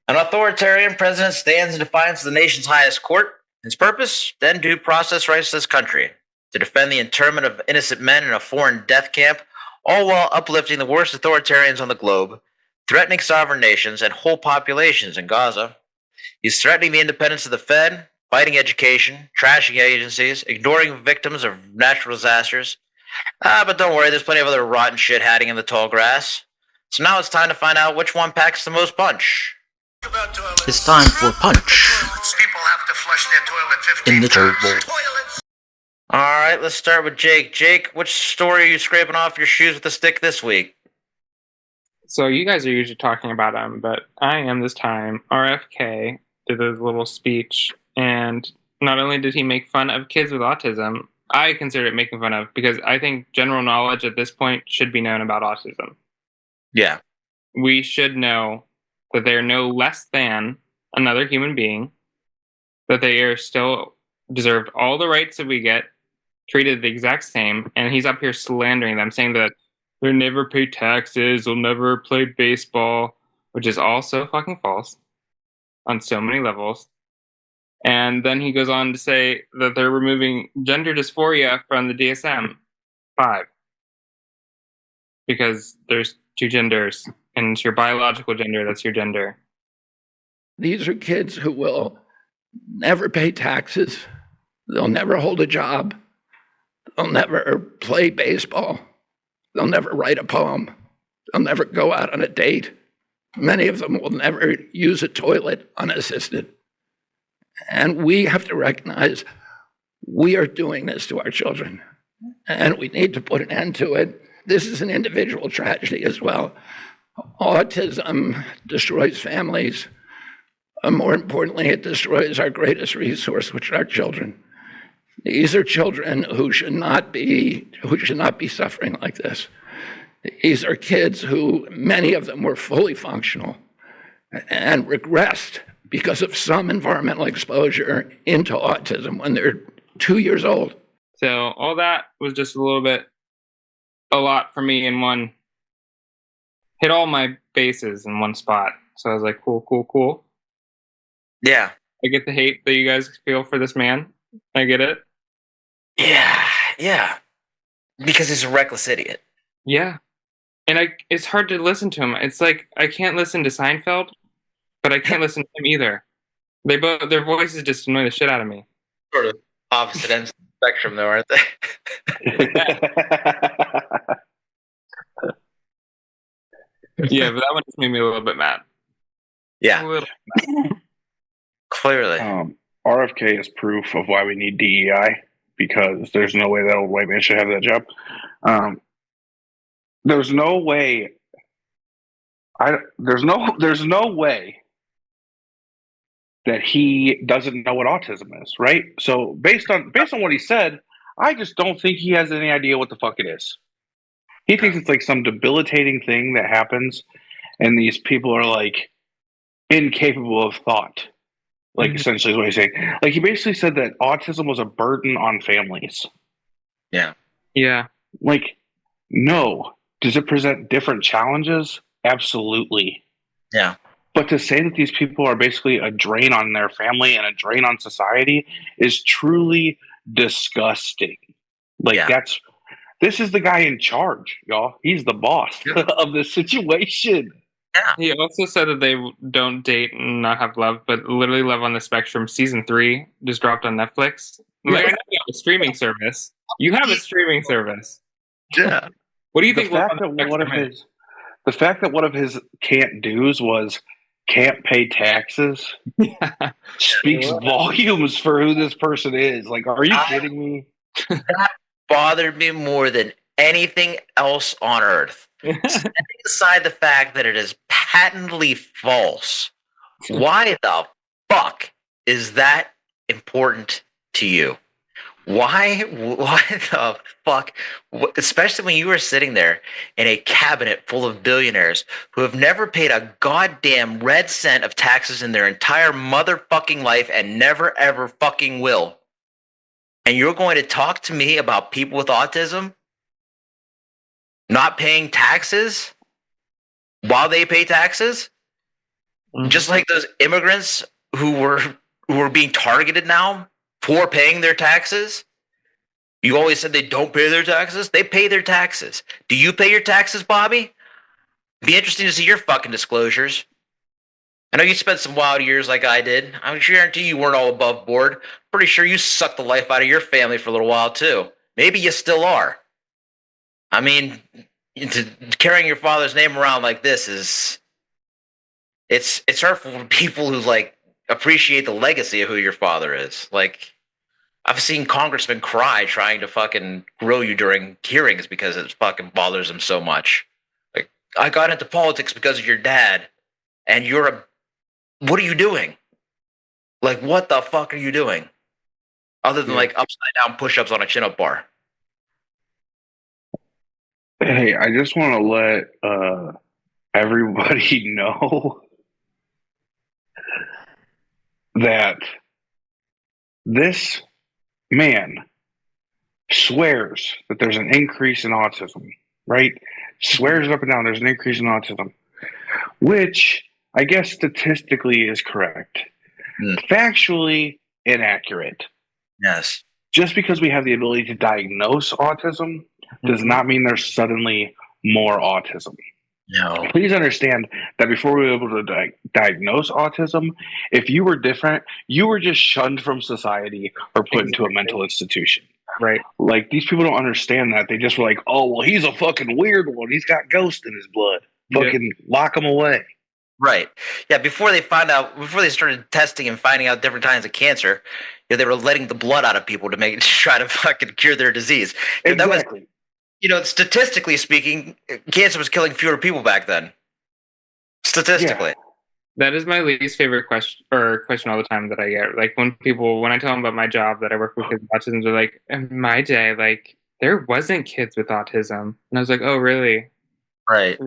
An authoritarian president stands in defiance of the nation's highest court. His purpose, then due process rights to this country, to defend the internment of innocent men in a foreign death camp, all while uplifting the worst authoritarians on the globe, threatening sovereign nations and whole populations in Gaza. He's threatening the independence of the Fed, fighting education, trashing agencies, ignoring victims of natural disasters. But don't worry, there's plenty of other rotten shit hiding in the tall grass. So now it's time to find out which one packs the most punch. It's time for punch. People have to flush their toilet 15 in the times. turbo. Alright, let's start with Jake. Jake, which story are you scraping off your shoes with a stick this week? So you guys are usually talking about him, but I am this time. RFK did a little speech, and not only did he make fun of kids with autism, I consider it making fun of, because I think general knowledge at this point should be known about autism. Yeah. We should know that they are no less than another human being, that they are still deserved all the rights that we get, treated the exact same, and he's up here slandering them, saying that they'll never pay taxes, they'll never play baseball, which is all so fucking false on so many levels. And then he goes on to say that they're removing gender dysphoria from the DSM-5 because there's two genders, and it's your biological gender that's your gender. These are kids who will never pay taxes. They'll never hold a job. They'll never play baseball. They'll never write a poem. They'll never go out on a date. Many of them will never use a toilet unassisted. And we have to recognize we are doing this to our children, and we need to put an end to it. This is an individual tragedy as well. Autism destroys families. More importantly, it destroys our greatest resource, which are our children. These are children who should not be suffering like this. These are kids who, many of them were fully functional and regressed because of some environmental exposure into autism when they're 2 years old. So all that was just a lot for me in one, hit all my bases in one spot. So I was like, cool. Yeah. I get the hate that you guys feel for this man. I get it. Yeah. Because he's a reckless idiot. Yeah. And it's hard to listen to him. It's like I can't listen to Seinfeld, but I can't listen to him either. Their voices just annoy the shit out of me. Sort of opposite ends of the spectrum, though, aren't they? Yeah, but that one just made me a little bit mad. Yeah. Clearly. RFK is proof of why we need DEI, because there's no way that old white man should have that job. There's no way. There's no way that he doesn't know what autism is, right? So based on what he said, I just don't think he has any idea what the fuck it is. He thinks it's like some debilitating thing that happens, and these people are like incapable of thought. Like essentially is what he's saying. Like he basically said that autism was a burden on families. Yeah. Yeah. Like, no. Does it present different challenges? Absolutely. Yeah. But to say that these people are basically a drain on their family and a drain on society is truly disgusting. Like this is the guy in charge, y'all. He's the boss of this situation. Yeah. He also said that they don't date and not have love, but literally Love on the Spectrum season 3 just dropped on Netflix. Like, I know you have a streaming service. You have a streaming service. Yeah. What do you think? The fact that one of his can't do's was can't pay taxes speaks volumes for who this person is. Like, are you kidding me? That bothered me more than anything else on earth. Setting aside the fact that it is patently false, why the fuck is that important to you? Why the fuck? Especially when you were sitting there in a cabinet full of billionaires who have never paid a goddamn red cent of taxes in their entire motherfucking life and never ever fucking will. And you're going to talk to me about people with autism not paying taxes while they pay taxes? Just like those immigrants who were being targeted now for paying their taxes. You always said they don't pay their taxes. They pay their taxes. Do you pay your taxes, Bobby? Be interesting to see your fucking disclosures. I know you spent some wild years like I did. I guarantee you weren't all above board. Pretty sure you sucked the life out of your family for a little while too. Maybe you still are. I mean, carrying your father's name around like this is it's hurtful for people who like appreciate the legacy of who your father is. Like, I've seen congressmen cry trying to fucking grill you during hearings because it fucking bothers them so much. Like, I got into politics because of your dad, and what are you doing? Like, what the fuck are you doing? Other than like upside down push-ups on a chin-up bar. Hey, I just want to let everybody know that this man swears that there's an increase in autism, right? Swears up and down there's an increase in autism, which I guess statistically is correct. Factually inaccurate. Yes. Just because we have the ability to diagnose autism does not mean there's suddenly more autism. No. Please understand that before we were able to diagnose autism, if you were different, you were just shunned from society or put into a mental institution. Right. Like, these people don't understand that. They just were like, oh, well, he's a fucking weird one. He's got ghost in his blood. Fucking lock him away. Right. Yeah, before they started testing and finding out different kinds of cancer, they were letting the blood out of people to try to fucking cure their disease. Exactly. That was, statistically speaking, cancer was killing fewer people back then. Statistically. Yeah. That is my least favorite question all the time that I get. Like, when I tell them about my job that I work with kids with autism, they're like, in my day, like, there wasn't kids with autism. And I was like, oh, really? Right.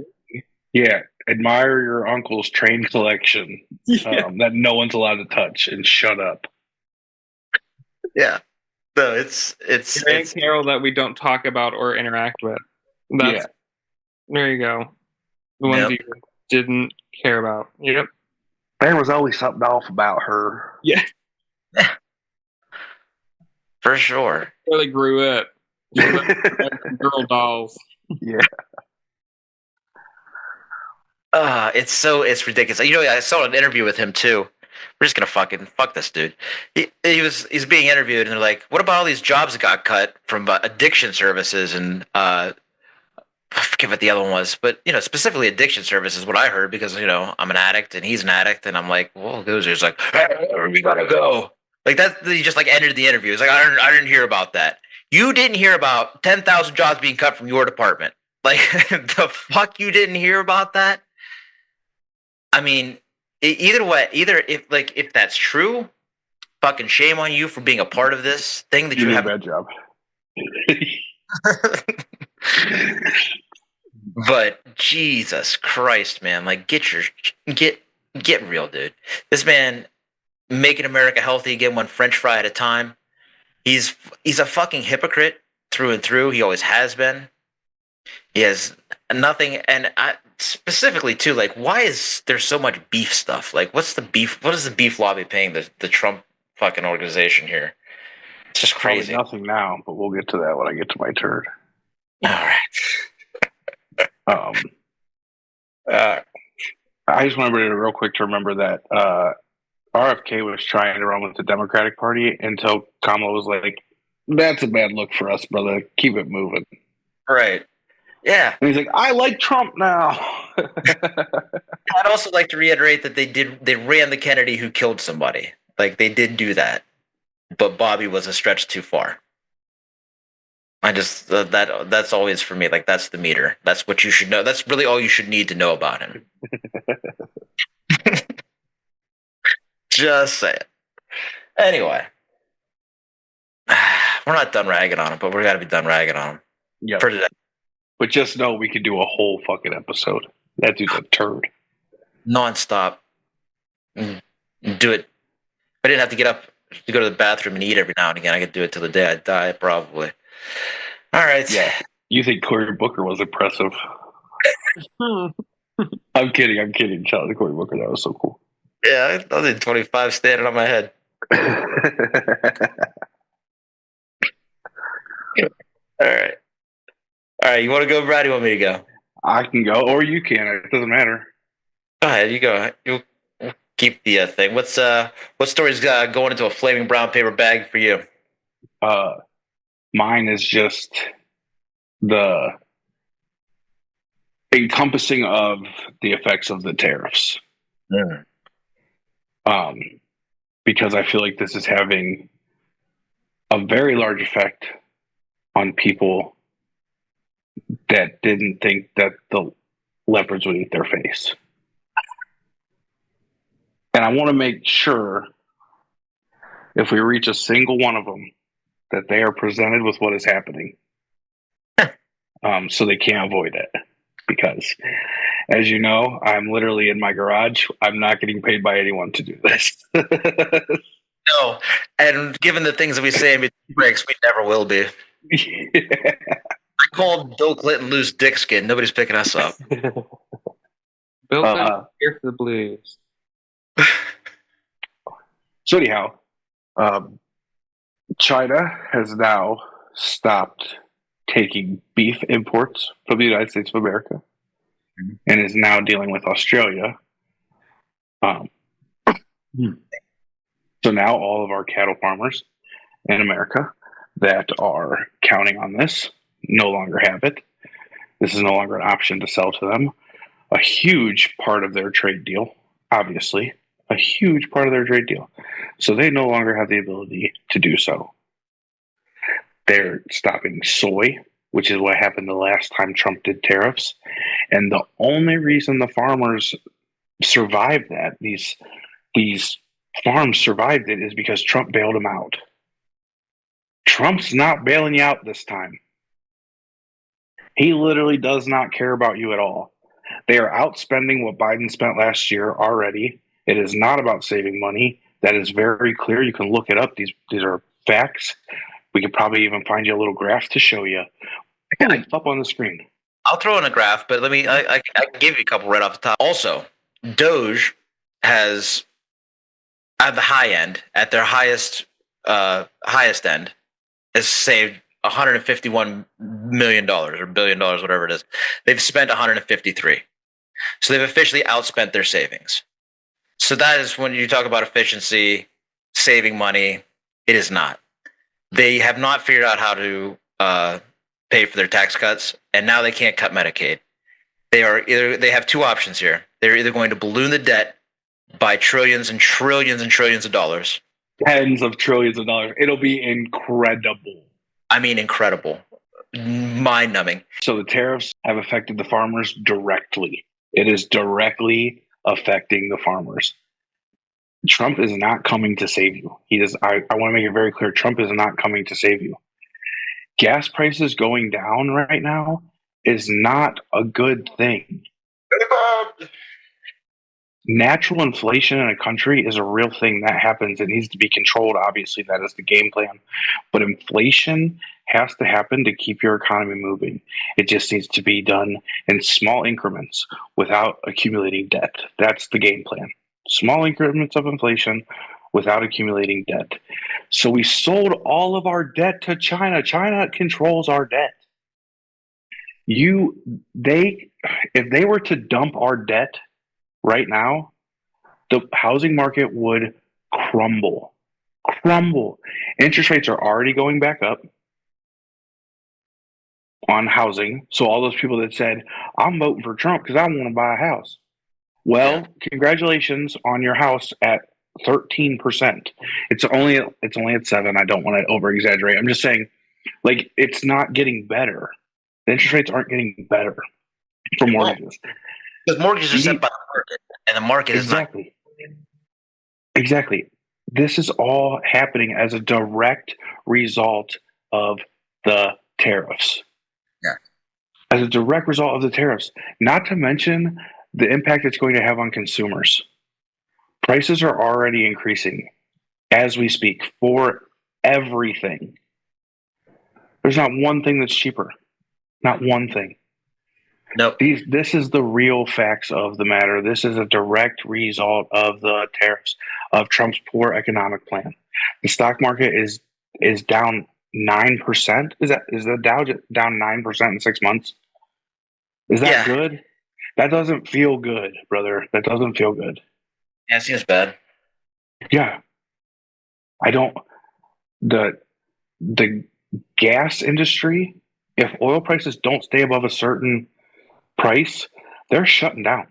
Yeah. Admire your uncle's train collection that no one's allowed to touch, and shut up. Yeah. No, it's Carol that we don't talk about or interact with. There you go. The ones you didn't care about. Yep. There was always something off about her. Yeah. For sure. Really grew up. Girl dolls. Yeah. It's ridiculous. I saw an interview with him too. We're just gonna fuck this dude. He's being interviewed, and they're like, "What about all these jobs that got cut from addiction services and I forget what the other one was, but specifically addiction services." What I heard, because I'm an addict and he's an addict, and I'm like, "Well, he's like, hey, we gotta go." Like that. He just like ended the interview. He's like, I didn't hear about that. You didn't hear about 10,000 jobs being cut from your department. Like the fuck, you didn't hear about that. I mean, either way, if that's true, fucking shame on you for being a part of this thing that you have. A bad job. But Jesus Christ, man, like get real, dude. This man making America healthy again, one French fry at a time. He's a fucking hypocrite through and through. He always has been. He has nothing, and specifically too, like, why is there so much beef stuff? Like, what's the beef? What is the beef lobby paying the Trump fucking organization here? It's just crazy. Probably nothing now, but we'll get to that when I get to my turn. All right. I just wanted to real quick to remember that RFK was trying to run with the Democratic Party until Kamala was like, "That's a bad look for us, brother. Keep it moving." Right. Yeah. And he's like, "I like Trump now." I'd also like to reiterate that they ran the Kennedy who killed somebody. Like, they did do that, but Bobby was a stretch too far. I just that's always for me. Like, that's the meter. That's what you should know. That's really all you should need to know about him. Just say it. Anyway, we're not done ragging on him, but we're got to be done ragging on him. Yeah. For today. But just know we could do a whole fucking episode. That dude's a turd. Non-stop. Do it. I didn't have to get up to go to the bathroom and eat every now and again. I could do it till the day I die, probably. All right. Yeah. You think Cory Booker was impressive? I'm kidding. Shout out to Cory Booker. That was so cool. Yeah, I did 25 standing on my head. All right. All right. You want to go, Brad? You want me to go? I can go, or you can. It doesn't matter. Go ahead. You go. You'll keep the thing. What story's going into a flaming brown paper bag for you? Mine is just the encompassing of the effects of the tariffs. Because I feel like this is having a very large effect on people that didn't think that the leopards would eat their face. And I want to make sure, if we reach a single one of them, that they are presented with what is happening, so they can't avoid it. Because, as you know, I'm literally in my garage. I'm not getting paid by anyone to do this. No, and given the things that we say in between breaks, we never will be. Yeah. I called Bill Clinton loose dick skin. Nobody's picking us up. Bill Clinton here for the Blues. So anyhow, China has now stopped taking beef imports from the United States of America and is now dealing with Australia. So now all of our cattle farmers in America that are counting on this no longer have it. This is no longer an option to sell to them. A huge part of their trade deal, obviously, a huge part of their trade deal. So they no longer have the ability to do so. They're stopping soy, which is what happened the last time Trump did tariffs. And the only reason the farmers survived that, these farms survived it, is because Trump bailed them out. Trump's not bailing you out this time. He literally does not care about you at all. They are outspending what Biden spent last year already. It is not about saving money. That is very clear. You can look it up. These are facts. We could probably even find you a little graph to show you. It's up on the screen. I'll throw in a graph, but let me. I can give you a couple right off the top. Also, Doge has, at the high end, at their highest end, has saved $151 million or $1 billion, whatever it is. They've spent 153. So they've officially outspent their savings. So that is when you talk about efficiency, saving money, it is not. They have not figured out how to pay for their tax cuts, and now they can't cut Medicaid. They have two options here. They're either going to balloon the debt by trillions and trillions and trillions of dollars. Tens of trillions of dollars. It'll be incredible. I mean, incredible. Mind-numbing. So the tariffs have affected the farmers directly. It is directly affecting the farmers. Trump is not coming to save you. I want to make it very clear. Trump is not coming to save you. Gas prices going down right now is not a good thing. Natural inflation in a country is a real thing that happens. It needs to be controlled. Obviously, that is the game plan. But inflation has to happen to keep your economy moving. It just needs to be done in small increments without accumulating debt. That's the game plan. Small increments of inflation without accumulating debt. So we sold all of our debt to China. China controls our debt. If they were to dump our debt right now, the housing market would crumble. Interest rates are already going back up on housing. So all those people that said, I'm voting for Trump because I want to buy a house. Well, congratulations on your house at 13%. It's only at 7%. I don't want to over exaggerate. I'm just saying, like, it's not getting better. The interest rates aren't getting better for mortgages. Because mortgages are set by the market, and the market is not. Exactly. This is all happening as a direct result of the tariffs. Yeah. As a direct result of the tariffs. Not to mention the impact it's going to have on consumers. Prices are already increasing as we speak for everything. There's not one thing that's cheaper. Not one thing. Nope. This is the real facts of the matter. This is a direct result of the tariffs, of Trump's poor economic plan. The stock market is down 9%. Is the Dow down 9% in 6 months? Is that good? That doesn't feel good, brother. That doesn't feel good. Yeah, it seems bad. Yeah. I don't the gas industry, if oil prices don't stay above a certain price, they're shutting down.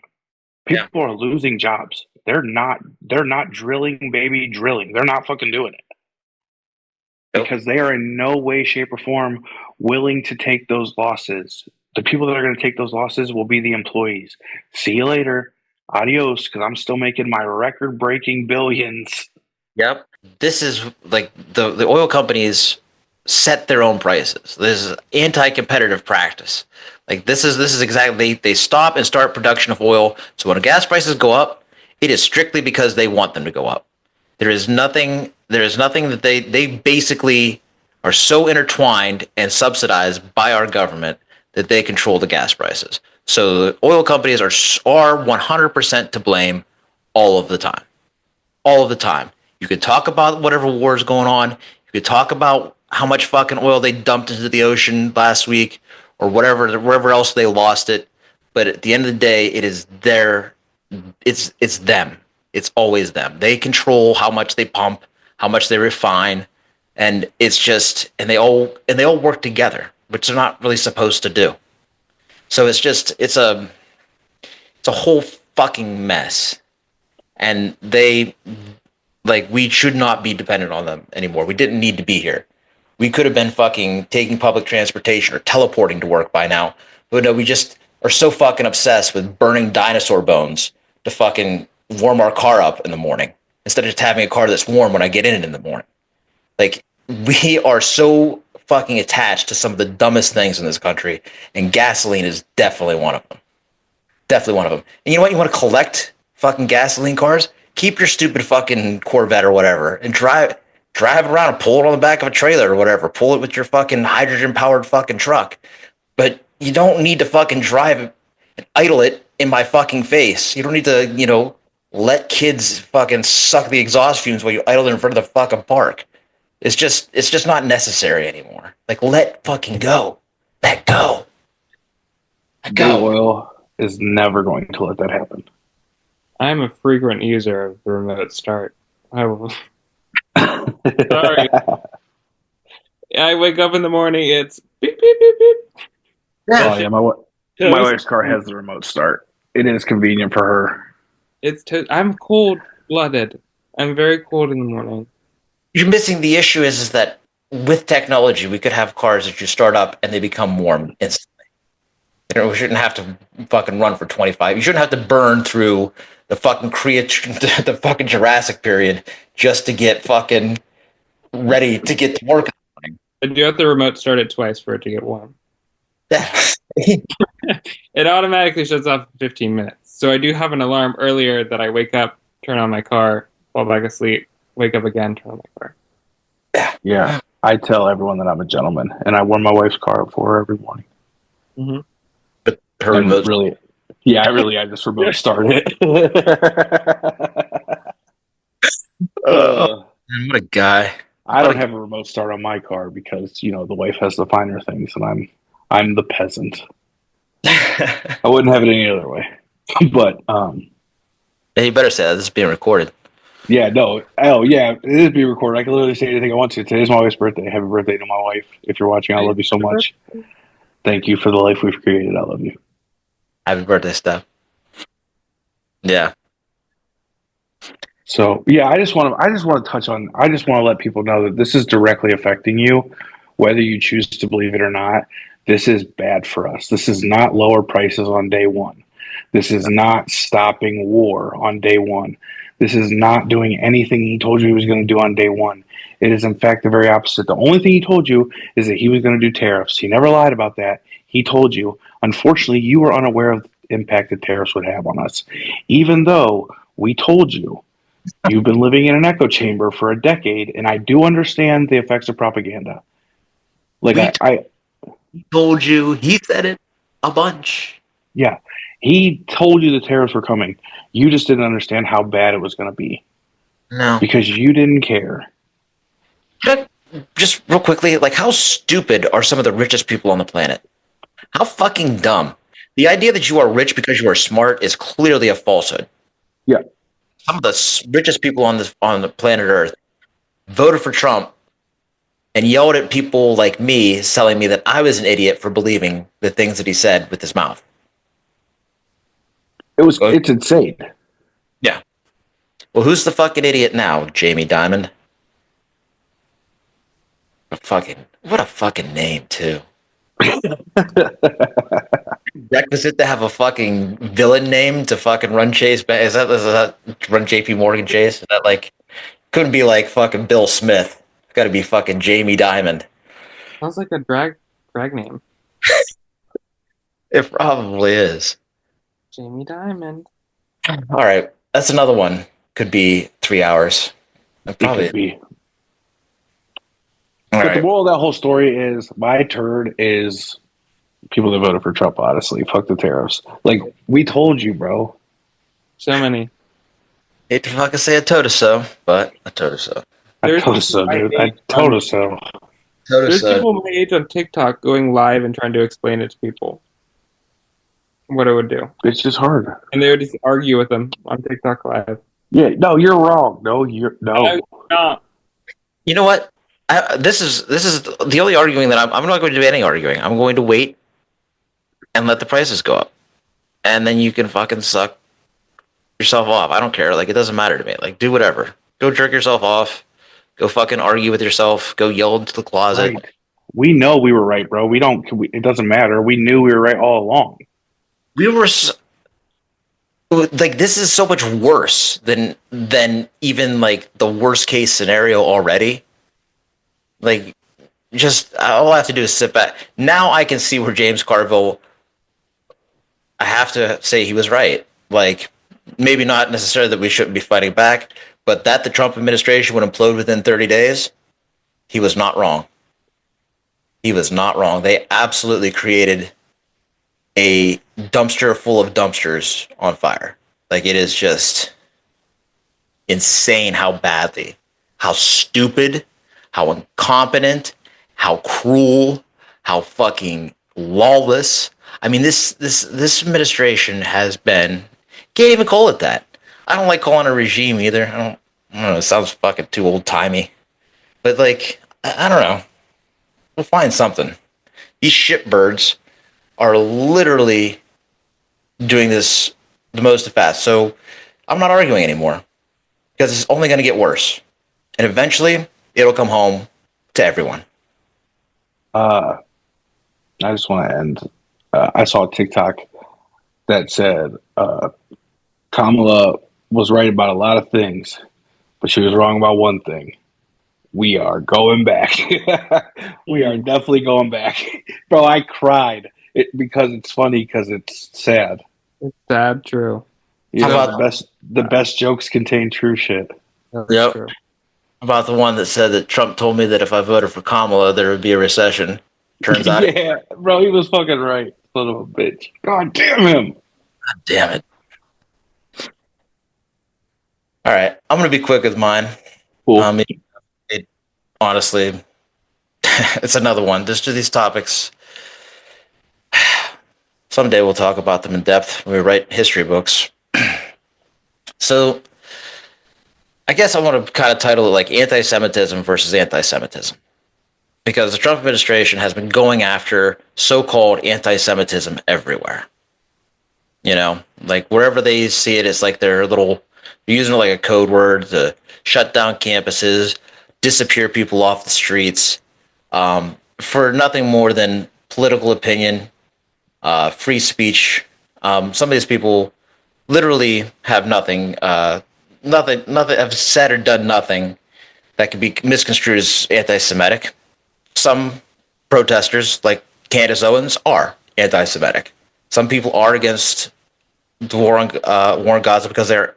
People are losing jobs. They're not drilling, baby, drilling. They're not fucking doing it. Because they are in no way, shape, or form willing to take those losses. The people that are going to take those losses will be the employees. See you later. Adios, because I'm still making my record-breaking billions. Yep. This is like the oil companies set their own prices. This is anti-competitive practice. Like this is exactly they stop and start production of oil. So when gas prices go up, it is strictly because they want them to go up. There is nothing that they basically are so intertwined and subsidized by our government that they control the gas prices. So the oil companies are 100% to blame all of the time. All of the time. You could talk about whatever war is going on. You could talk about how much fucking oil they dumped into the ocean last week or wherever else they lost it. But at the end of the day, it is it's them. It's always them. They control how much they pump, how much they refine, and it's just and they all work together, which they're not really supposed to do. So it's a whole fucking mess. And we should not be dependent on them anymore. We didn't need to be here. We could have been fucking taking public transportation or teleporting to work by now. But no, we just are so fucking obsessed with burning dinosaur bones to fucking warm our car up in the morning instead of just having a car that's warm when I get in it in the morning. Like, we are so fucking attached to some of the dumbest things in this country, and gasoline is definitely one of them. Definitely one of them. And you know what? You want to collect fucking gasoline cars? Keep your stupid fucking Corvette or whatever and drive around and pull it on the back of a trailer or whatever. Pull it with your fucking hydrogen powered fucking truck. But you don't need to fucking drive it and idle it in my fucking face. You don't need to, let kids fucking suck the exhaust fumes while you idle it in front of the fucking park. It's just not necessary anymore. Like, let fucking go. Let go. Let go. Oil is never going to let that happen. I'm a frequent user of the remote start. Sorry. I wake up in the morning, it's beep, beep, beep, beep. Oh, yeah, my wife's car has the remote start. It is convenient for her. I'm cold-blooded. I'm very cold in the morning. You're missing the issue is that with technology, we could have cars that you start up and they become warm instantly. We shouldn't have to fucking run for 25. You shouldn't have to burn through the fucking the fucking Jurassic period just to get fucking ready to get to work in the morning. But you have to remote start it twice for it to get warm. It automatically shuts off in 15 minutes. So I do have an alarm earlier that I wake up, turn on my car, fall back asleep, wake up again, turn on my car. Yeah. I tell everyone that I'm a gentleman, and I warm my wife's car up for her every morning. Mm-hmm. But her remote, I just remote start it. what a guy. I don't have a remote start on my car because, the wife has the finer things, and I'm the peasant. I wouldn't have it any other way. But Yeah, you better say that. This is being recorded. Yeah, no. Oh, yeah, it is being recorded. I can literally say anything I want to. Today's my wife's birthday. Happy birthday to my wife. If you're watching, I love you so much. Thank you for the life we've created. I love you. Happy birthday, Steph. Yeah. So, yeah, I just want to let people know that this is directly affecting you, whether you choose to believe it or not. This is bad for us. This is not lower prices on day one. This is not stopping war on day one. This is not doing anything he told you he was going to do on day one. It is, in fact, the very opposite. The only thing he told you is that he was going to do tariffs. He never lied about that. He told you. Unfortunately, you were unaware of the impact that tariffs would have on us. Even though we told you, you've been living in an echo chamber for a decade, and I do understand the effects of propaganda. Like, I told you, he said it a bunch. Yeah. He told you the tariffs were coming. You just didn't understand how bad it was going to be No. because you didn't care. Just real quickly, like, how stupid are some of the richest people on the planet? How fucking dumb. The idea that you are rich because you are smart is clearly a falsehood. Yeah. Some of the richest people on the planet Earth voted for Trump and yelled at people like me, telling me that I was an idiot for believing the things that he said with his mouth. It's insane. Yeah. Well, who's the fucking idiot now, Jamie Dimon? What a fucking name, too. Requisite to have a fucking villain name to fucking run Chase. Is that run JP Morgan Chase? Is that like, couldn't be like fucking Bill Smith. It's got to be fucking Jamie Dimon. Sounds like a drag name. It probably is. Jamie Diamond. All right, that's another one. Could be 3 hours. It could be. All But right. the moral of that whole story is my turd is people that voted for Trump, honestly. Fuck the tariffs. Like, we told you, bro. So many. Hate to fucking say a toe-to-so, but a toe-to-so. I told us so, dude. I told us so. There's people my age on TikTok going live and trying to explain it to people. What it would do. It's just hard. And they would just argue with them on TikTok live. Yeah, no, you're wrong. No, you're no. No. You know what? This is the only arguing that I'm not going to do any arguing. I'm going to wait and let the prices go up, and then you can fucking suck yourself off. I don't care. Like, it doesn't matter to me. Like, do whatever. Go jerk yourself off. Go fucking argue with yourself. Go yell into the closet. Right. We know we were right, bro. It doesn't matter. We knew we were right all along. We were like, this is so much worse than even like the worst case scenario already. Like, just all I have to do is sit back. Now I can see where James Carville, I have to say he was right. Like, maybe not necessarily that we shouldn't be fighting back, but that the Trump administration would implode within 30 days, he was not wrong. He was not wrong. They absolutely created a dumpster full of dumpsters on fire. Like, it is just insane how badly, how stupid, how incompetent, how cruel, how fucking lawless. I mean, this administration has been, can't even call it that. I don't like calling it a regime either. I don't know. It sounds fucking too old timey. But like, I don't know. We'll find something. These shitbirds are literally doing this the most fast. So I'm not arguing anymore because it's only going to get worse. And eventually it'll come home to everyone. I just want to end. I saw a TikTok that said Kamala was right about a lot of things, but she was wrong about one thing. We are going back. We are definitely going back. Bro, I cried because it's funny because it's sad. It's sad, true. You How know, about the best jokes contain true shit. That's Yep. true. About the one that said that Trump told me that if I voted for Kamala, there would be a recession. Turns out, Yeah, bro, he was fucking right. Son of a bitch. God damn him. God damn it. All right, I'm going to be quick with mine. Cool. It honestly, it's another one. Just do these topics. Someday we'll talk about them in depth when we write history books. So, I guess I want to kind of title it like Anti-Semitism versus Anti-Semitism. Because the Trump administration has been going after so-called anti-Semitism everywhere. You know, like wherever they see it, it's like they're using it like a code word to shut down campuses, disappear people off the streets, for nothing more than political opinion, free speech. Some of these people literally have nothing have said or done nothing that could be misconstrued as anti-Semitic. Some protesters, like Candace Owens, are anti-Semitic. Some people are against the war on Gaza because they're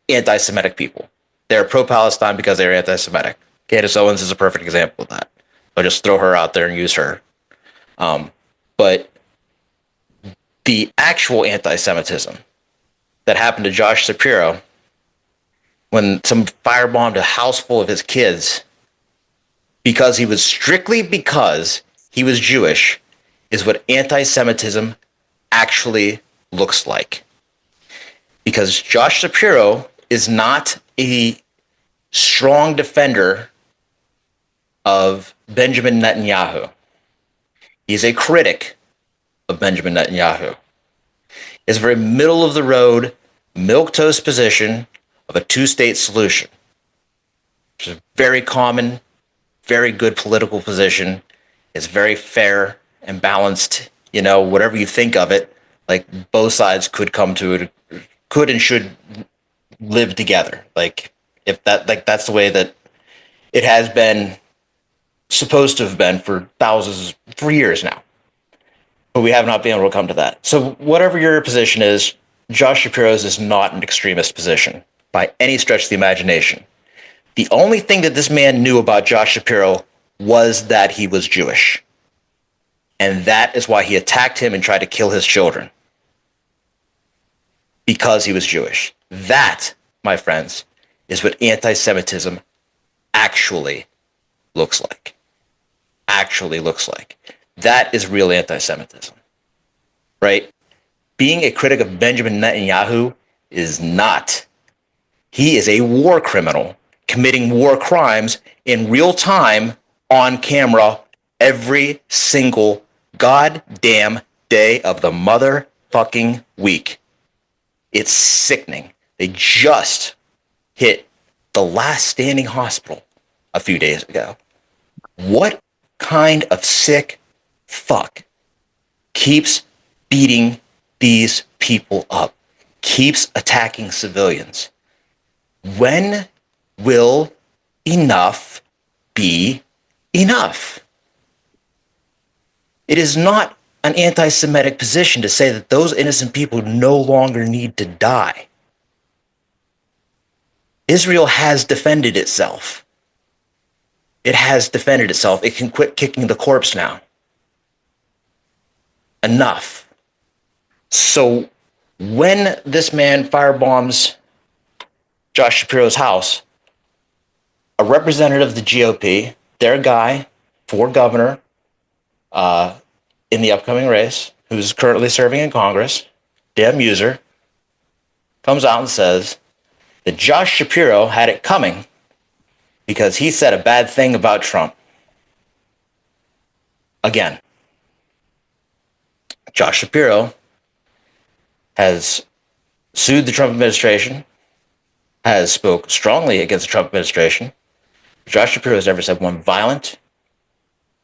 anti-Semitic people. They're pro-Palestine because they're anti-Semitic. Candace Owens is a perfect example of that. I'll just throw her out there and use her. But the actual anti-Semitism that happened to Josh Shapiro when some firebombed a house full of his kids because he was Jewish is what anti-Semitism actually looks like. Because Josh Shapiro is not a strong defender of Benjamin Netanyahu. He's a critic of Benjamin Netanyahu. It's a very middle of the road, milquetoast position of a two-state solution, which is a very common, very good political position. It's very fair and balanced. Whatever you think of it, like both sides could come to it, could and should live together. If that's the way that it has been supposed to have been for years now. But we have not been able to come to that. So whatever your position is, Josh Shapiro's is not an extremist position by any stretch of the imagination. The only thing that this man knew about Josh Shapiro was that he was Jewish. And that is why he attacked him and tried to kill his children. Because he was Jewish. That, my friends, is what anti-Semitism actually looks like. That is real anti-Semitism. Right? Being a critic of Benjamin Netanyahu is not. He is a war criminal committing war crimes in real time on camera every single goddamn day of the motherfucking week. It's sickening. They just hit the last standing hospital a few days ago. What kind of sick fuck keeps beating these people up, keeps attacking civilians? When will enough be enough? It is not an anti-Semitic position to say that those innocent people no longer need to die. Israel has defended itself. It has defended itself. It can quit kicking the corpse now. Enough. So when this man firebombs Josh Shapiro's house, a representative of the GOP, their guy for governor in the upcoming race, who's currently serving in Congress, Dan Muser, comes out and says that Josh Shapiro had it coming because he said a bad thing about Trump. Again, Josh Shapiro has sued the Trump administration, has spoke strongly against the Trump administration. Josh Shapiro has never said one violent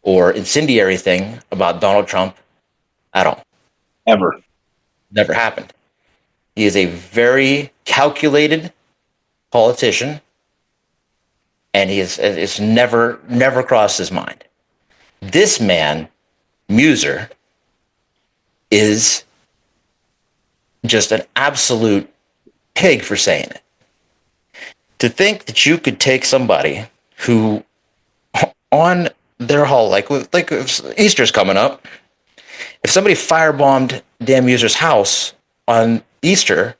or incendiary thing about Donald Trump at all. Ever. Never happened. He is a very calculated politician, and it's never crossed his mind. This man, Muser, is just an absolute pig for saying it. To think that you could take somebody who, on their whole, like Easter's coming up, if somebody firebombed Dan Muser's house on Easter,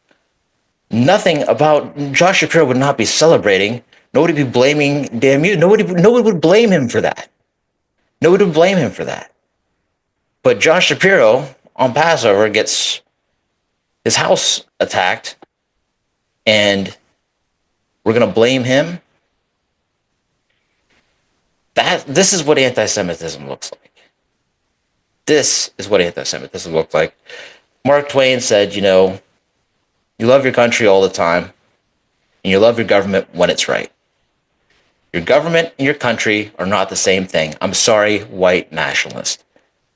nothing about Josh Shapiro would not be celebrating. Nobody would be blaming Dan Muser. Nobody would blame him for that. Nobody would blame him for that. But Josh Shapiro on Passover gets his house attacked, and we're going to blame him. This is what anti-Semitism looks like. This is what anti-Semitism looks like. Mark Twain said, you love your country all the time, and you love your government when it's right. Your government and your country are not the same thing. I'm sorry, white nationalist.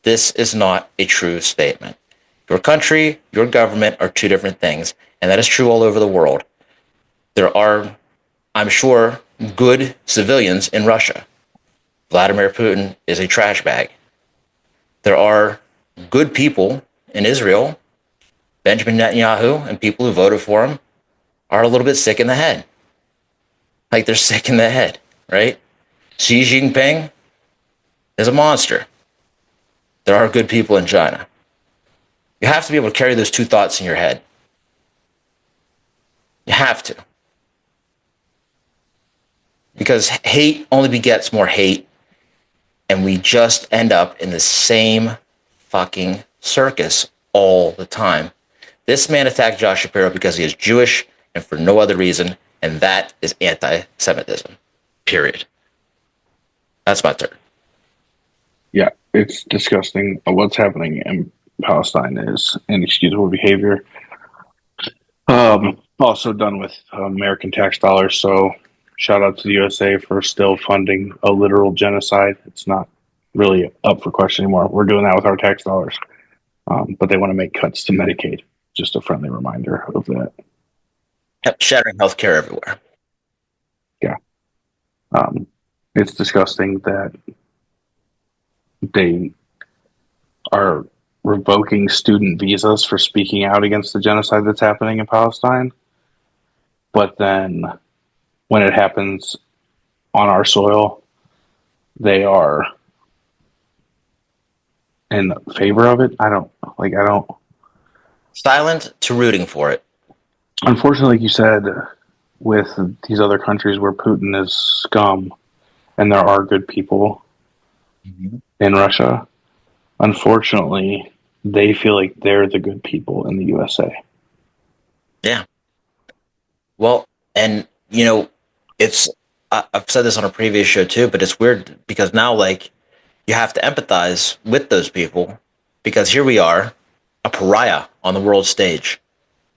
This is not a true statement. Your country, your government are two different things, and that is true all over the world. There are, I'm sure, good civilians in Russia. Vladimir Putin is a trash bag. There are good people in Israel. Benjamin Netanyahu and people who voted for him are a little bit sick in the head. Like they're sick in the head, right? Xi Jinping is a monster. There are good people in China. You have to be able to carry those two thoughts in your head. You have to. Because hate only begets more hate, and we just end up in the same fucking circus all the time. This man attacked Josh Shapiro because he is Jewish and for no other reason, and that is anti-Semitism. Period. That's my turn. Yeah, it's disgusting. What's happening in Palestine is inexcusable behavior. Also done with American tax dollars. So shout out to the USA for still funding a literal genocide. It's not really up for question anymore. We're doing that with our tax dollars. But they want to make cuts to Medicaid. Just a friendly reminder of that. Yep, shattering healthcare everywhere. Yeah. It's disgusting that they are revoking student visas for speaking out against the genocide that's happening in Palestine. But then when it happens on our soil, they are in favor of it. I don't. Silent to rooting for it. Unfortunately, like you said, with these other countries where Putin is scum and there are good people in Russia, unfortunately, they feel like they're the good people in the USA. Yeah. Well, and it's I've said this on a previous show too, but it's weird because now like you have to empathize with those people because here we are, a pariah on the world stage,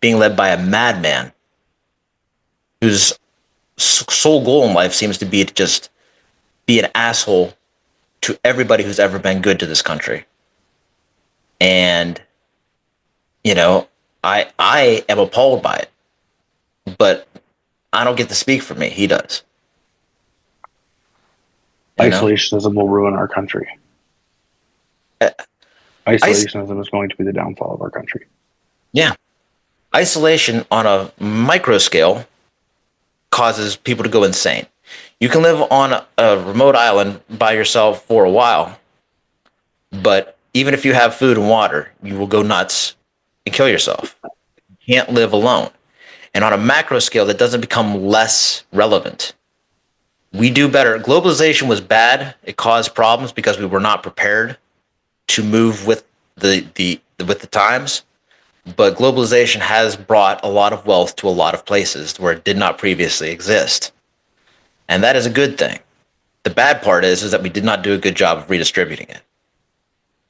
being led by a madman whose sole goal in life seems to be to just be an asshole to everybody who's ever been good to this country. And I am appalled by it. But I don't get to speak for me. He does. Isolationism will ruin our country. Isolationism is going to be the downfall of our country. Yeah. Isolation on a micro scale causes people to go insane. You can live on a remote island by yourself for a while, but even if you have food and water, you will go nuts and kill yourself. You can't live alone. And on a macro scale, that doesn't become less relevant. We do better. Globalization was bad. It caused problems because we were not prepared to move with the times. But globalization has brought a lot of wealth to a lot of places where it did not previously exist. And that is a good thing. The bad part is that we did not do a good job of redistributing it.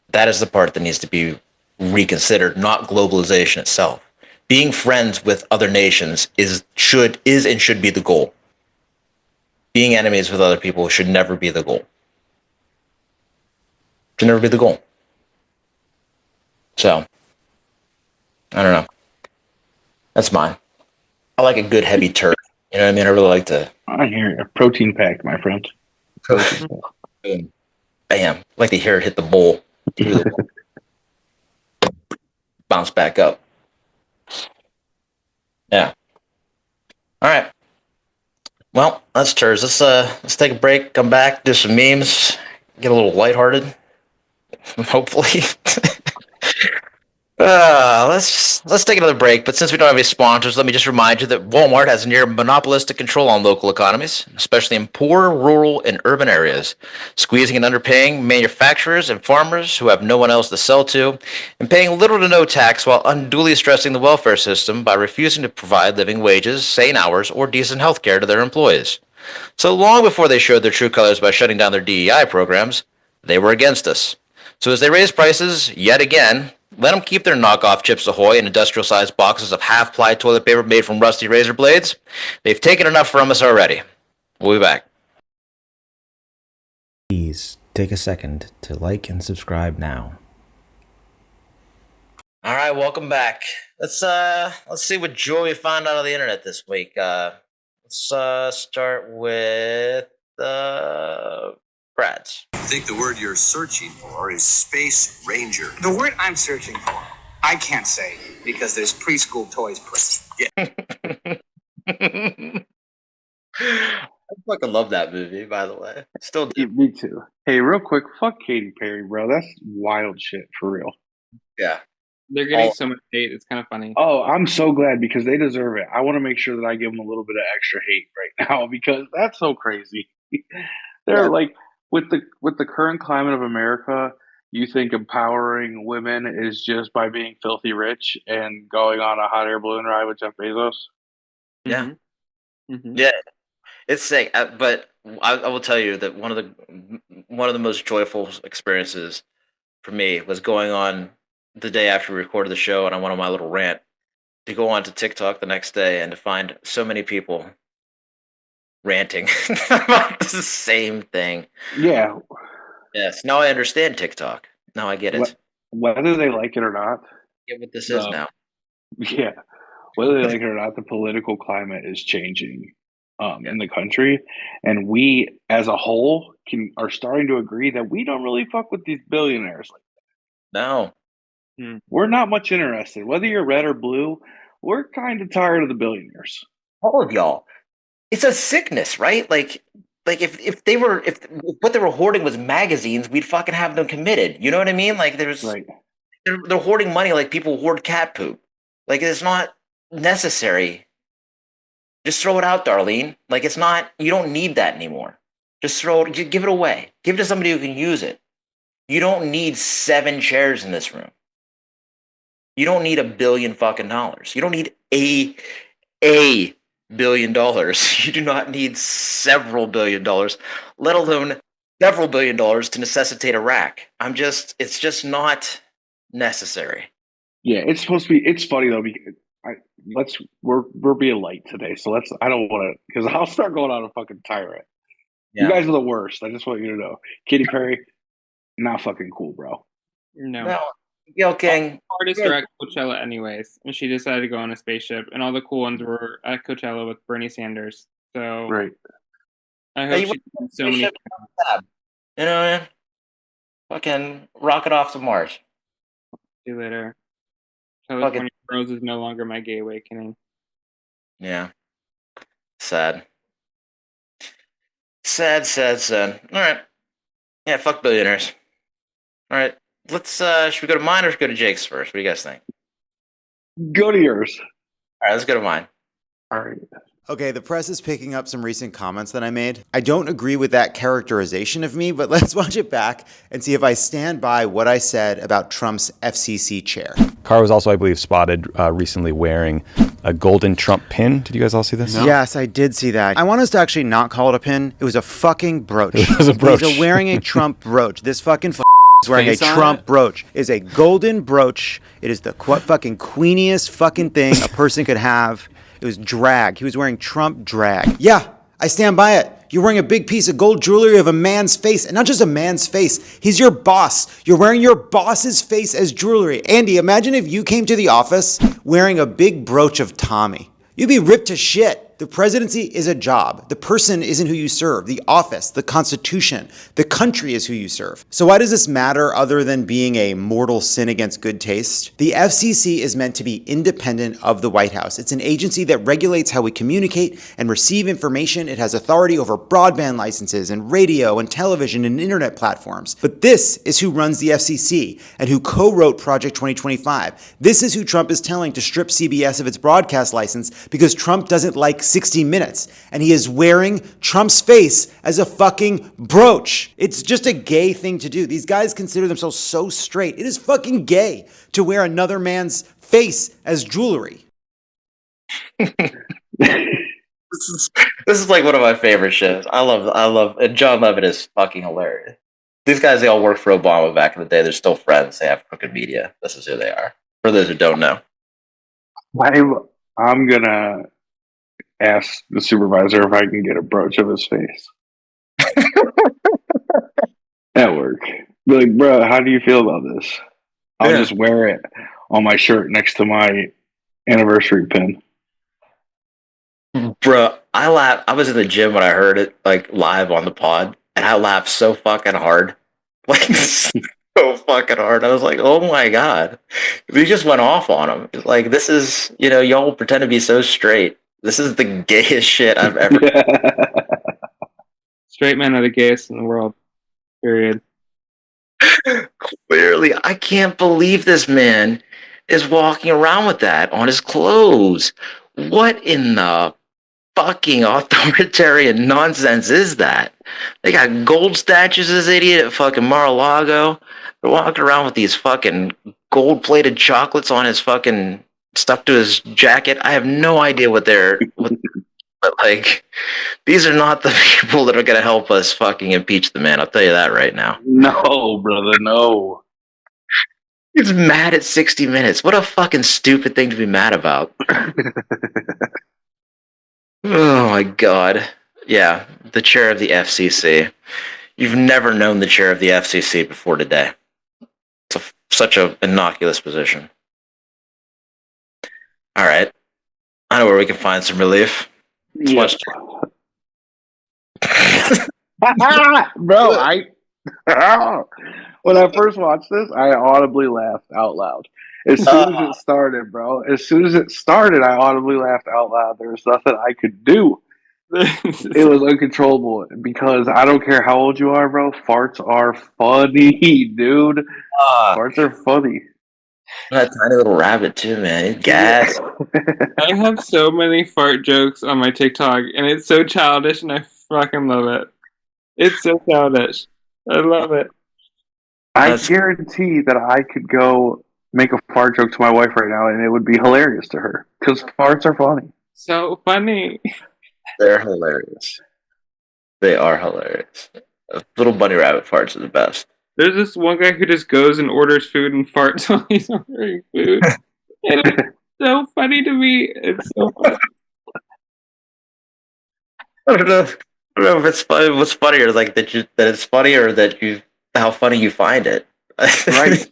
That is the part that needs to be reconsidered, not globalization itself. Being friends with other nations is and should be the goal. Being enemies with other people should never be the goal. Should never be the goal. So, I don't know. That's mine. I like a good heavy turd. You know what I mean? I really like to. I hear a protein pack, my friend. Bam. I like to hear it hit the bowl. Bounce back up. Yeah. All right. Well, that's turds. Let's take a break, come back, do some memes, get a little lighthearted. Hopefully. Let's take another break. But since we don't have any sponsors, let me just remind you that Walmart has near monopolistic control on local economies, especially in poor, rural, and urban areas, squeezing and underpaying manufacturers and farmers who have no one else to sell to, and paying little to no tax while unduly stressing the welfare system by refusing to provide living wages, sane hours, or decent health care to their employees. So long before they showed their true colors by shutting down their DEI programs, they were against us. So as they raise prices yet again, let them keep their knockoff Chips Ahoy and industrial-sized boxes of half-ply toilet paper made from rusty razor blades. They've taken enough from us already. We'll be back. Please take a second to like and subscribe now. All right, welcome back. Let's see what joy we found out of the internet this week. Let's start with Brad's. I think the word you're searching for is Space Ranger. The word I'm searching for, I can't say because there's preschool toys present. I fucking love that movie, by the way. Still do. Me too. Hey, real quick, fuck Katy Perry, bro. That's wild shit for real. Yeah. They're getting all- so much hate. It's kind of funny. Oh, I'm so glad because they deserve it. I want to make sure that I give them a little bit of extra hate right now because that's so crazy. They're Yeah. like with the current climate of America, you think empowering women is just by being filthy rich and going on a hot air balloon ride with Jeff Bezos? Yeah. Mm-hmm. Yeah, it's sick. But I will tell you that one of the most joyful experiences for me was going on the day after we recorded the show, and I went on my little rant to go on to TikTok the next day and to find so many people ranting about the same thing. Yeah, Yes, now I understand TikTok. Now I get it. whether they like it or not, Get what this is the now. yeah, whether they like it or not, the political climate is changing in the country, and we, as a whole, are starting to agree that we don't really fuck with these billionaires. No. We're not much interested. Whether you're red or blue, we're kind of tired of the billionaires. All of y'all. It's a sickness, right? Like if what they were hoarding was magazines, we'd fucking have them committed. You know what I mean? Like Right. they're hoarding money like people hoard cat poop. Like it's not necessary. Just throw it out, Darlene. Like it's not. You don't need that anymore. Just give it away. Give it to somebody who can use it. You don't need 7 chairs in this room. You don't need $1 billion fucking dollars. You don't need a $1 billion. You do not need several $1 billion, let alone several $1 billion to necessitate a rack. It's just not necessary. Yeah, it's supposed to be. It's funny though because we're being light today, so let's. I don't want to because I'll start going on a fucking tirade. Yeah. You guys are the worst. I just want you to know, Katy Perry, not fucking cool, bro. No. Yo, King. Artists are at Coachella anyways, and she decided to go on a spaceship, and all the cool ones were at Coachella with Bernie Sanders. So Right. I hope you she does so many. You know, man? Fucking rocket off to Mars. See you later. California Rose is no longer my gay awakening. Yeah. Sad. Sad. All right. Yeah, fuck billionaires. All right. Let's should we go to mine or should we go to Jake's first? What do you guys think? Go to yours. All right, let's go to mine. All right. Okay, the press is picking up some recent comments that I made. I don't agree with that characterization of me, but let's watch it back and see if I stand by what I said about Trump's FCC chair. Carr was also, I believe, spotted recently wearing a golden Trump pin. Did you guys all see this? No. Yes, I did see that. I want us to actually not call it a pin. It was a fucking brooch. It was a brooch. He's wearing a Trump brooch. This fucking is wearing a Trump brooch. It is a golden brooch. It is the fucking queeniest fucking thing a person could have. It was drag. He was wearing Trump drag. Yeah, I stand by it. You're wearing a big piece of gold jewelry of a man's face, and not just a man's face. He's your boss. You're wearing your boss's face as jewelry. Andy, imagine if you came to the office wearing a big brooch of Tommy. You'd be ripped to shit. The presidency is a job. The person isn't who you serve. The office, the Constitution, the country is who you serve. So why does this matter other than being a mortal sin against good taste? The FCC is meant to be independent of the White House. It's an agency that regulates how we communicate and receive information. It has authority over broadband licenses and radio and television and internet platforms. But this is who runs the FCC and who co-wrote Project 2025. This is who Trump is telling to strip CBS of its broadcast license because Trump doesn't like 60 Minutes, and he is wearing Trump's face as a fucking brooch. It's just a gay thing to do. These guys consider themselves so straight. It is fucking gay to wear another man's face as jewelry. This is like one of my favorite shows. I love, and John Levitt is fucking hilarious. These guys, they all worked for Obama back in the day. They're still friends. They have crooked media. This is who they are. For those who don't know. I'm gonna ask the supervisor if I can get a brooch of his face at work. Be like, bro, how do you feel about this? I'll just wear it on my shirt next to my anniversary pin. Bro, I laughed. I was in the gym when I heard it like live on the pod, and I laughed so fucking hard. Like so fucking hard. I was like, oh my God. We just went off on him. Like, this is, y'all pretend to be so straight. This is the gayest shit I've ever. Straight men are the gayest in the world. Period. Clearly, I can't believe this man is walking around with that on his clothes. What in the fucking authoritarian nonsense is that? They got gold statues of this idiot at fucking Mar-a-Lago. They're walking around with these fucking gold-plated chocolates on his fucking stuck to his jacket. I have no idea what but like, these are not the people that are going to help us fucking impeach the man. I'll tell you that right now. No, brother, no. He's mad at 60 Minutes. What a fucking stupid thing to be mad about. Oh my god. Yeah, the chair of the FCC. You've never known the chair of the FCC before today. It's such an innocuous position. All right. I know where we can find some relief. Let's watch. Bro, when I first watched this, I audibly laughed out loud. As soon as it started, bro. As soon as it started, I audibly laughed out loud. There was nothing I could do. It was uncontrollable because I don't care how old you are, bro. Farts are funny, dude. Farts are funny. That tiny little rabbit too, man. Gas. I have so many fart jokes on my TikTok, and it's so childish, and I fucking love it. It's so childish. I love it. I guarantee that I could go make a fart joke to my wife right now, and it would be hilarious to her because farts are funny. So funny. They're hilarious. They are hilarious. Little bunny rabbit farts are the best. There's this one guy who just goes and orders food and farts while he's ordering food. And it's so funny to me. It's so funny. I don't know if it's funny. What's funnier, like that it's funny, or how funny you find it. Right.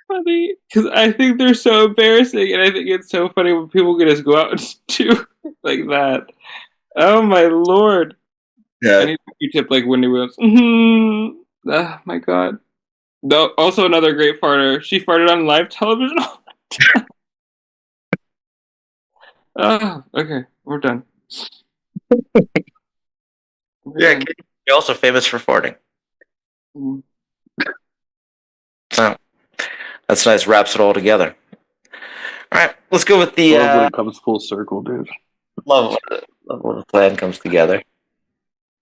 Funny because I think they're so embarrassing, and I think it's so funny when people can just go out and do like that. Oh my lord! Yeah. I need a Q-tip like Wendy Williams. Mm-hmm. Oh my god! Also, another great farter. She farted on live television all the time. Oh, okay, we're done. Yeah, you're also famous for farting. Mm. So that's nice. Wraps it all together. All right, let's go with the. Love when it comes full circle, dude. Love when the plan comes together.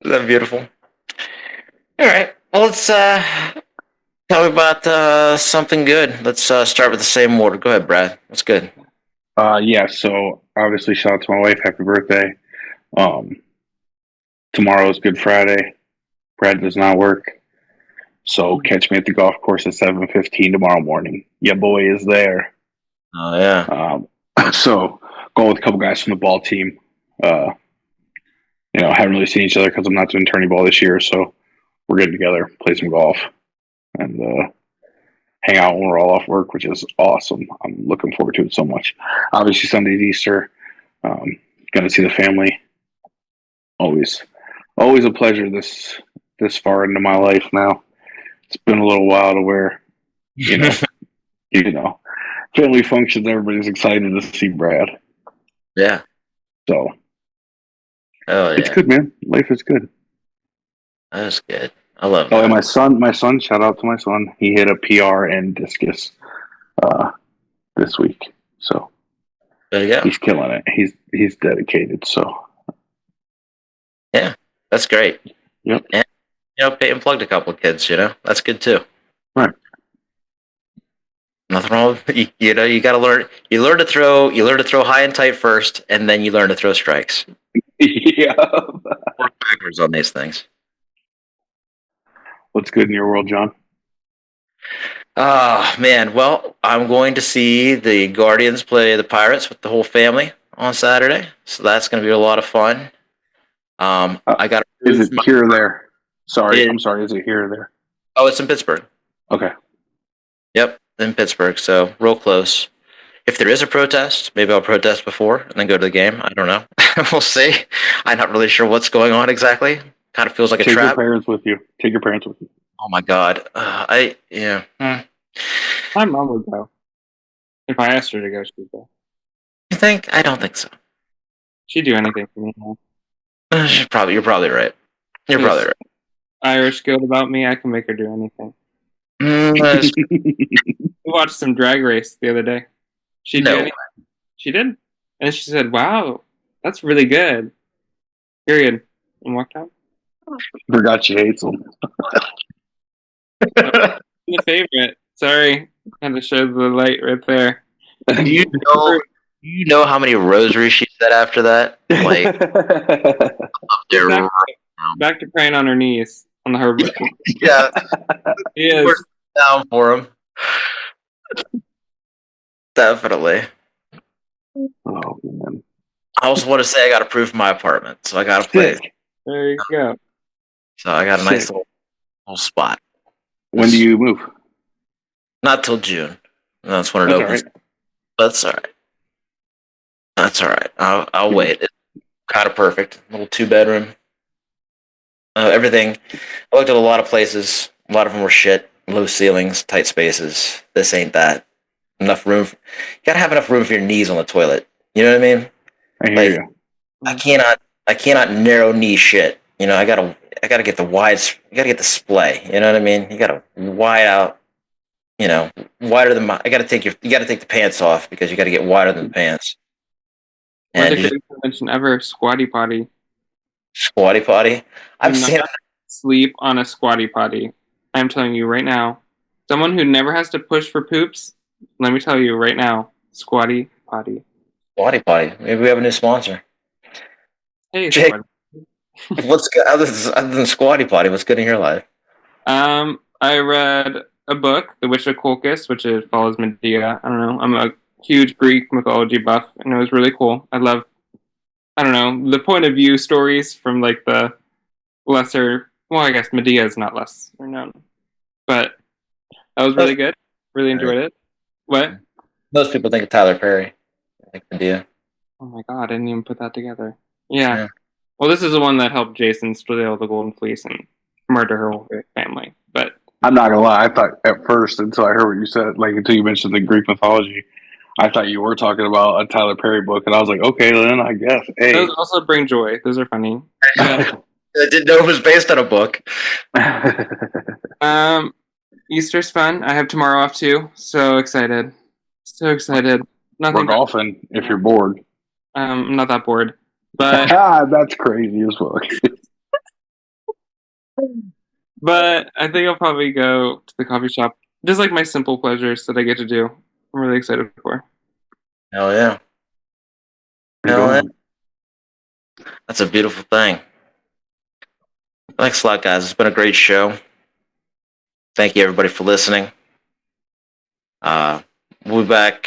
Is that beautiful? All right. Well, let's tell me about something good. Let's start with the same order. Go ahead, Brad. What's good? Yeah. So obviously, shout out to my wife. Happy birthday. Tomorrow is Good Friday. Brad does not work, so catch me at the golf course at 7:15 tomorrow morning. Your boy is there. Oh yeah. So going with a couple guys from the ball team. Haven't really seen each other because I'm not doing tourney ball this year, so we're getting together, play some golf, and hang out when we're all off work, which is awesome. I'm looking forward to it so much. Obviously, Sunday's Easter. Going to see the family. Always a pleasure this far into my life now. It's been a little while to where, family functions, everybody's excited to see Brad. Yeah. So. Oh yeah. It's good, man. Life is good. That's good. I love that. Oh, and my son, shout out to my son. He hit a PR in discus this week. So there you go. He's killing it. He's dedicated, so yeah, that's great. Yep. And Peyton plugged a couple of kids, that's good too. Right. Nothing wrong with you gotta learn to throw high and tight first, and then you learn to throw strikes. Yeah. Work backwards on these things. What's good in your world, John? Oh man, well, I'm going to see the Guardians play the Pirates with the whole family on Saturday, so that's going to be a lot of fun. I got. Is it here or there? I'm sorry. Is it here or there? Oh, it's in Pittsburgh. Okay. Yep, in Pittsburgh, so real close. If there is a protest, maybe I'll protest before and then go to the game. I don't know. We'll see. I'm not really sure what's going on exactly. Kind of feels like a trap. Take your parents with you. Oh my god. My mom would go. If I asked her to go, she'd go. You think? I don't think so. She'd do anything for me. You're probably right. You're probably right. Irish goat about me, I can make her do anything. We watched some Drag Race the other day. No. She did. And she said, wow, that's really good. Period. And walked out. Forgot she hates them. The favorite. Sorry. Had to show the light right there. Do you know how many rosaries she said after that? Like, they're Back to praying on her knees on the hardwood. yeah, He is. we're down for him. Definitely. Oh man. I also want to say I got approved for my apartment, so I got a place. There you go. So I got a nice Sick. little spot. When do you move? Not till June. That's when it That's opens. all right. That's all right. That's all right. I'll wait. It's kind of perfect. Little 2-bedroom. Everything. I looked at a lot of places. A lot of them were shit. Low ceilings, tight spaces. This ain't that. Enough room. You gotta have enough room for your knees on the toilet. You know what I mean? I hear Like, you. I cannot narrow knee shit. You know, I gotta get the wides. You gotta get the splay. You know what I mean? You gotta wide out. You know, wider than my. You gotta take the pants off because you gotta get wider than the pants. What And the greatest invention ever? Squatty potty. squatty potty. I've Do seen. not sleep on a squatty potty. I'm telling you right now. Someone who never has to push for poops. Let me tell you right now. Squatty potty. Squatty potty. Maybe we have a new sponsor. Hey, Jake, squatty. what's good other than squatty potty? What's good in your life? I read a book, The Witch of Colchis, which follows Medea. I don't know. I'm a huge Greek mythology buff, and it was really cool. I love, I don't know, the point of view stories from like the lesser. Well, I guess Medea is not lesser known, but that was really good. Really enjoyed it. What? Most people think of Tyler Perry. I think Medea. Oh my god, I didn't even put that together. Yeah. Yeah. Well, this is the one that helped Jason steal the golden fleece and murder her whole family. But I'm not gonna lie. I thought at first, until I heard what you said, like until you mentioned the Greek mythology, I thought you were talking about a Tyler Perry book, and I was like, okay, then I guess. Hey, those also bring joy. Those are funny. But, I didn't know it was based on a book. Easter's fun. I have tomorrow off too. So excited. So excited. we're Nothing. golfing if you're bored. I'm not that bored. But That's crazy as fuck. but I think I'll probably go to the coffee shop. Just like my simple pleasures that I get to do. I'm really excited for. Hell yeah. Hell yeah. That's a beautiful thing. Thanks a lot, guys. It's been a great show. Thank you, everybody, for listening. We'll be back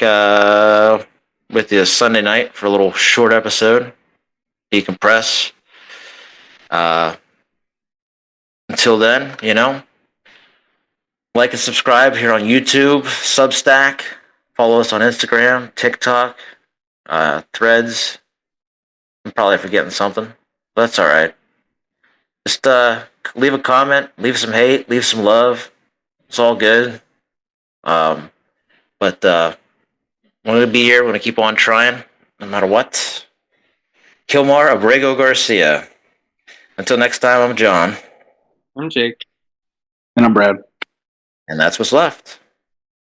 with you Sunday night for a little short episode. Decompress. Until then, like and subscribe here on YouTube, Substack. Follow us on Instagram, TikTok, Threads. I'm probably forgetting something, but that's all right. Just leave a comment, leave some hate, leave some love. It's all good. But we're going to be here. We're going to keep on trying, no matter what. Kilmar Abrego Garcia. Until next time, I'm John. I'm Jake. And I'm Brad. And that's what's left.